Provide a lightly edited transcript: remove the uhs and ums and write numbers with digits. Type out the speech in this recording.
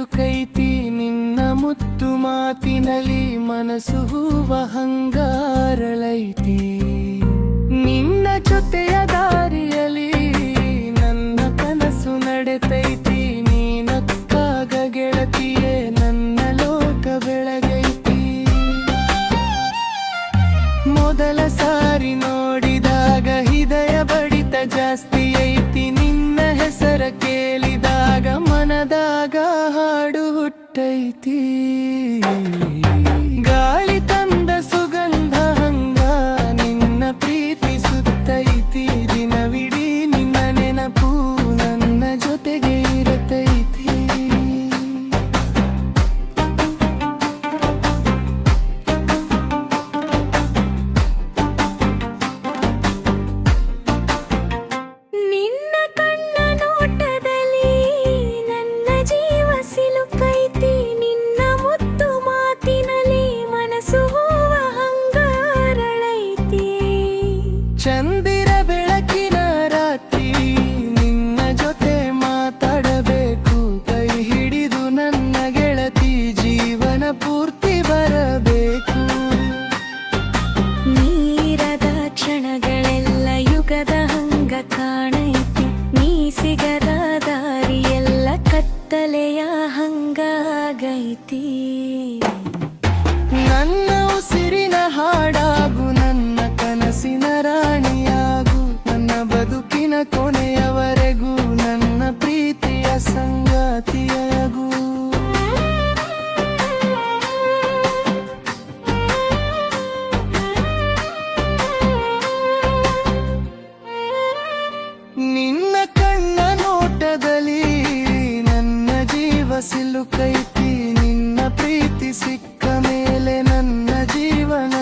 ಸಿಲುಕೈತಿ ನಿನ್ನ ಮುತ್ತು ಮಾತಿನಲ್ಲಿ ಮನಸ್ಸು ಹೂವ ಹಂಗಾರಳೈತಿ ನಿನ್ನ ಜೊತೆಯ ದಾರಿಯಲ್ಲಿ ನನ್ನ ಕನಸು ನಡೆತೈತಿ ನೀನಕ್ಕಾಗ ಗೆಳತಿಯೇ ನನ್ನ ಲೋಕ ಬೆಳಗೈತಿ ಮೊದಲ ಸಾರಿ ನೋಡಿದಾಗ ಹೃದಯ ಬಡಿತ ಜಾಸ್ತಿ ಐತಿ ನಿನ್ನ ಹೆಸರ ಕೇಳಿದಾಗ ಮನದಾಗ ಹಾಡು ಹುಟ್ಟೈತಿ ಗಾಳಿ ತಂದ ಸುಗಂಧ ಹಂಗ ನಿನ್ನ ಪ್ರೀತಿ ಸುತ್ತೈತಿ ದಿನವಿಡೀ ನಿನ್ನ ನೆನಪು ನನ್ನ ಜೊತೆಗೆ ಇರತೈತಿ ಚಂದಿರ ಬೆಳಕಿನ ರಾತ್ರಿ ನಿನ್ನ ಜೊತೆ ಮಾತಾಡಬೇಕು ಕೈ ಹಿಡಿದು ನನ್ನ ಗೆಳತಿ ಜೀವನ ಪೂರ್ತಿ ಬರಬೇಕು ನೀರದ ಕ್ಷಣಗಳೆಲ್ಲ ಯುಗದ ಹಂಗ ಕಾಣೈತಿ ನೀ ಸಿಗದ ದಾರಿಯೆಲ್ಲ ಕತ್ತಲೆಯ ಹಂಗಾಗೈತಿ ನನ್ನ ಉಸಿರಿನ ಹಾಡಾಗು ನನ್ನ ಕನಸಿನ ರಾಣಿಯಾಗು ನನ್ನ ಬದುಕಿನ ಕೊನೆಯವರೆಗೂ ನನ್ನ ಪ್ರೀತಿಯ ಸಂಗಾತಿಯಾಗು ನಿನ್ನ ಕಣ್ಣ ನೋಟದಲ್ಲಿ ನನ್ನ ಜೀವ ಸಿಲುಕೈತಿ ನಿನ್ನ ಪ್ರೀತಿ ಸಿಕ್ಕ ಮೇಲೆ ನನ್ನ ಜೀವನ